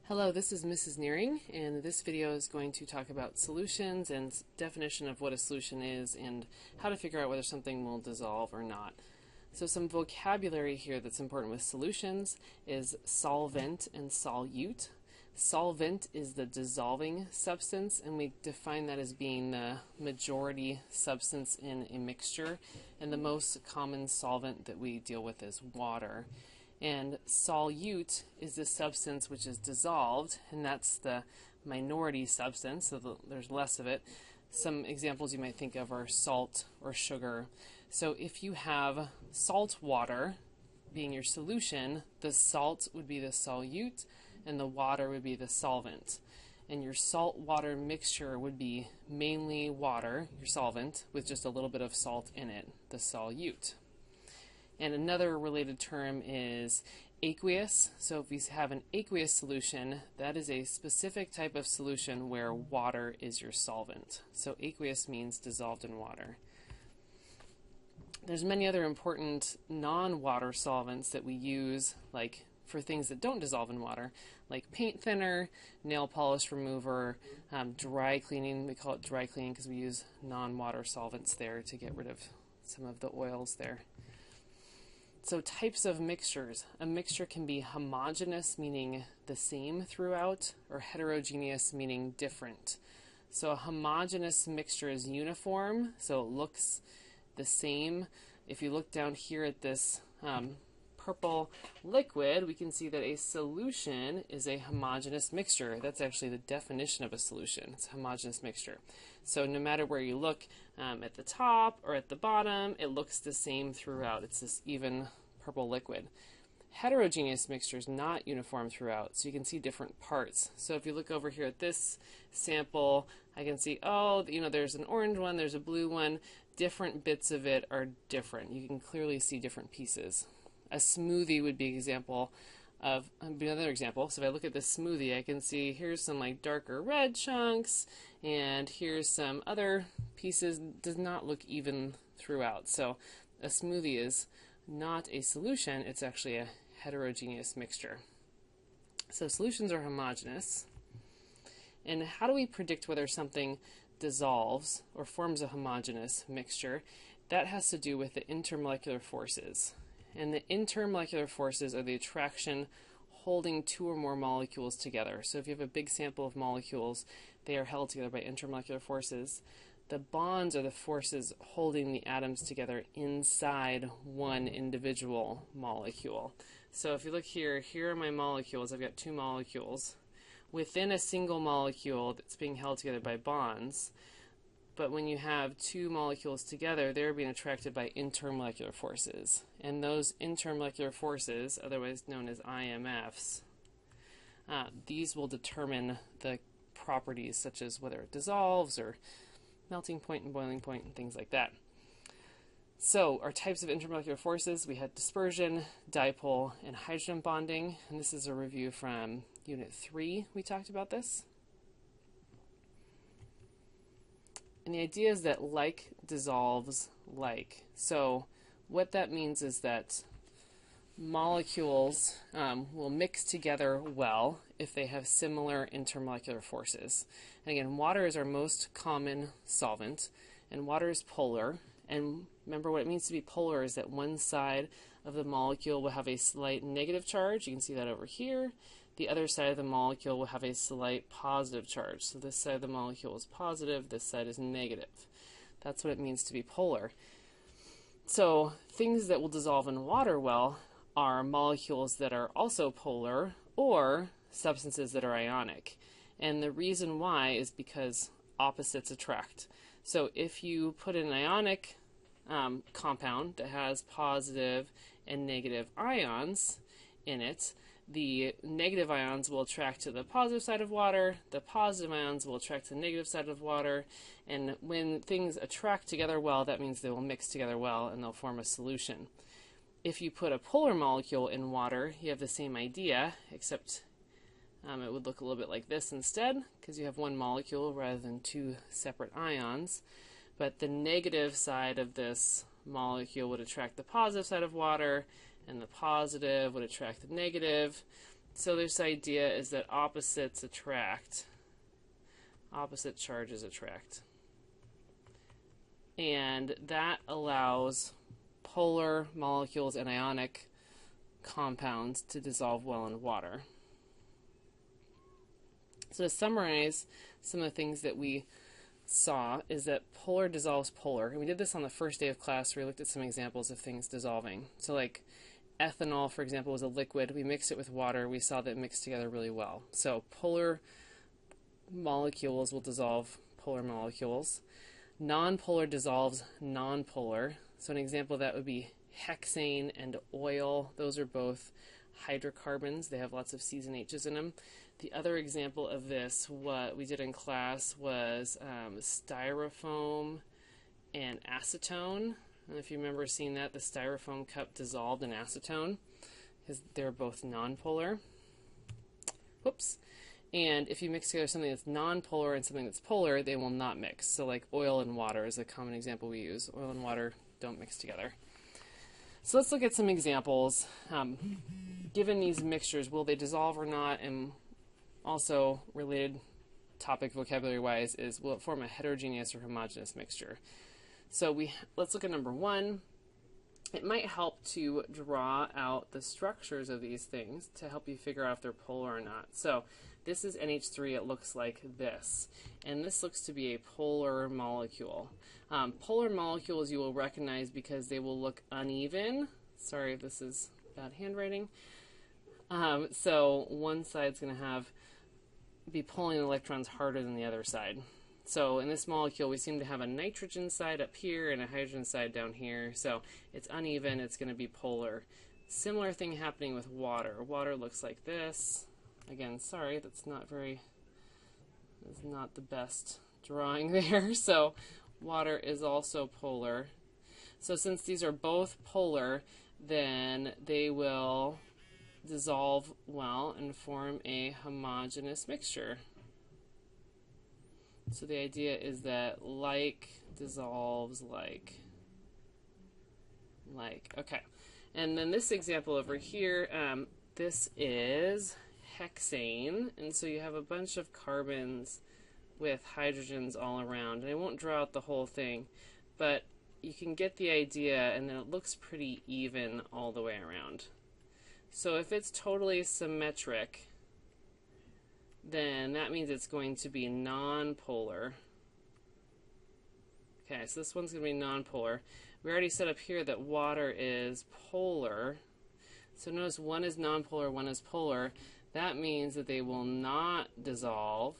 Hello, this is Mrs. Nearing, and this video is going to talk about solutions and definition of what a solution is and how to figure out whether something will dissolve or not. So some vocabulary here that's important with solutions is solvent and solute. Solvent is the dissolving substance, and we define that as being the majority substance in a mixture, and the most common solvent that we deal with is water. And solute is the substance which is dissolved, and that's the minority substance, so there's less of it. Some examples you might think of are salt or sugar. So if you have salt water being your solution, the salt would be the solute, and the water would be the solvent. And your salt-water mixture would be mainly water, your solvent, with just a little bit of salt in it, the solute. And another related term is aqueous. So if we have an aqueous solution, that is a specific type of solution where water is your solvent. So aqueous means dissolved in water. There's many other important non-water solvents that we use, like for things that don't dissolve in water, like paint thinner, nail polish remover, dry cleaning. We call it dry cleaning because we use non-water solvents there to get rid of some of the oils there. So types of mixtures. A mixture can be homogeneous, meaning the same throughout, or heterogeneous, meaning different. So a homogeneous mixture is uniform, so it looks the same. If you look down here at this purple liquid, we can see that a solution is a homogeneous mixture. That's actually the definition of a solution. It's a homogeneous mixture. So no matter where you look, at the top or at the bottom, it looks the same throughout. It's this even purple liquid. Heterogeneous mixture is not uniform throughout, so you can see different parts. So if you look over here at this sample, I can see, oh, there's an orange one, there's a blue one. Different bits of it are different. You can clearly see different pieces. A smoothie would be an example of another example. So if I look at this smoothie, I can see here's some like darker red chunks, and here's some other pieces. Does not look even throughout. So a smoothie is not a solution, it's actually a heterogeneous mixture. So solutions are homogeneous. And how do we predict whether something dissolves or forms a homogeneous mixture? That has to do with the intermolecular forces. And the intermolecular forces are the attraction holding two or more molecules together. So if you have a big sample of molecules, they are held together by intermolecular forces. The bonds are the forces holding the atoms together inside one individual molecule. So if you look here, here are my molecules. I've got two molecules within a single molecule that's being held together by bonds. But when you have two molecules together, they're being attracted by intermolecular forces. And those intermolecular forces, otherwise known as IMFs, these will determine the properties such as whether it dissolves or melting point and boiling point and things like that. So our types of intermolecular forces, we had dispersion, dipole, and hydrogen bonding. And this is a review from Unit 3. We talked about this. And the idea is that like dissolves like. So what that means is that molecules will mix together well if they have similar intermolecular forces. And again, water is our most common solvent, and water is polar. And remember, what it means to be polar is that one side of the molecule will have a slight negative charge. You can see that over here. The other side of the molecule will have a slight positive charge. So this side of the molecule is positive, this side is negative. That's what it means to be polar. So things that will dissolve in water well are molecules that are also polar or substances that are ionic. And the reason why is because opposites attract. So if you put an ionic compound that has positive and negative ions in it, the negative ions will attract to the positive side of water, the positive ions will attract to the negative side of water, and when things attract together well, that means they will mix together well and they'll form a solution. If you put a polar molecule in water, you have the same idea, except it would look a little bit like this instead, because you have one molecule rather than two separate ions. But the negative side of this molecule would attract the positive side of water, and the positive would attract the negative. So this idea is that opposites attract, opposite charges attract. And that allows polar molecules and ionic compounds to dissolve well in water. So to summarize some of the things that we saw is that polar dissolves polar. And we did this on the first day of class where we looked at some examples of things dissolving. So like ethanol, for example, was a liquid. We mixed it with water. We saw that it mixed together really well. So polar molecules will dissolve polar molecules. Nonpolar dissolves nonpolar. So an example of that would be hexane and oil. Those are both hydrocarbons. They have lots of C's and H's in them. The other example of this, what we did in class, was styrofoam and acetone. And if you remember seeing that, the styrofoam cup dissolved in acetone because they're both nonpolar. Whoops. And if you mix together something that's nonpolar and something that's polar, they will not mix. So like oil and water is a common example we use. Oil and water don't mix together. So let's look at some examples. Given these mixtures, will they dissolve or not? And also related topic vocabulary-wise is, will it form a heterogeneous or homogeneous mixture? So let's look at number one. It might help to draw out the structures of these things to help you figure out if they're polar or not. So this is NH3. It looks like this. And this looks to be a polar molecule. Polar molecules you will recognize because they will look uneven. Sorry if this is bad handwriting. So one side's going to be pulling electrons harder than the other side. So in this molecule, we seem to have a nitrogen side up here and a hydrogen side down here. So it's uneven. It's going to be polar. Similar thing happening with water. Water looks like this. Again, sorry, that's not the best drawing there. So water is also polar. So since these are both polar, then they will dissolve well and form a homogeneous mixture. So the idea is that like dissolves like. Okay. And then this example over here, this is hexane. And so you have a bunch of carbons with hydrogens all around. And I won't draw out the whole thing, but you can get the idea, and then it looks pretty even all the way around. So if it's totally symmetric, then that means it's going to be nonpolar. Okay, so this one's going to be nonpolar. We already said up here that water is polar. So notice one is nonpolar, one is polar. That means that they will not dissolve.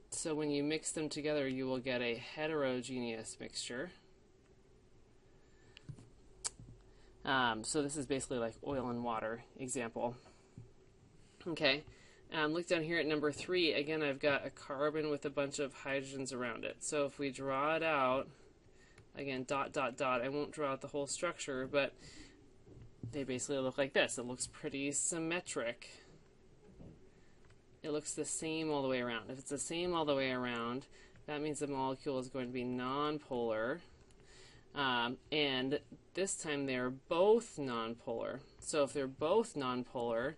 So when you mix them together, you will get a heterogeneous mixture. So this is basically like oil and water example. Okay. Look down here at number 3. Again, I've got a carbon with a bunch of hydrogens around it. So if we draw it out, again, dot, dot, dot, I won't draw out the whole structure, but they basically look like this. It looks pretty symmetric. It looks the same all the way around. If it's the same all the way around, that means the molecule is going to be nonpolar. And this time they're both nonpolar. So if they're both nonpolar,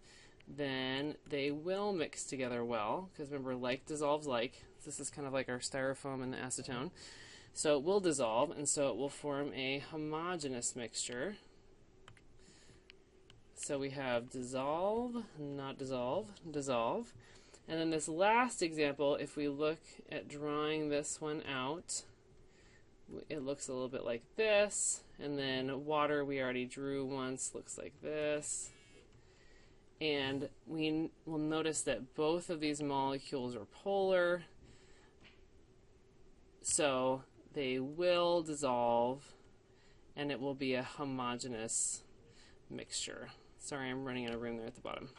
then they will mix together well, because remember, like dissolves like. This is kind of like our styrofoam and the acetone. So it will dissolve, and so it will form a homogeneous mixture. So we have dissolve, not dissolve, dissolve. And then this last example, if we look at drawing this one out, it looks a little bit like this. And then water we already drew once, looks like this. And we will notice that both of these molecules are polar, so they will dissolve, and it will be a homogeneous mixture. Sorry, I'm running out of room there at the bottom.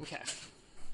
Okay.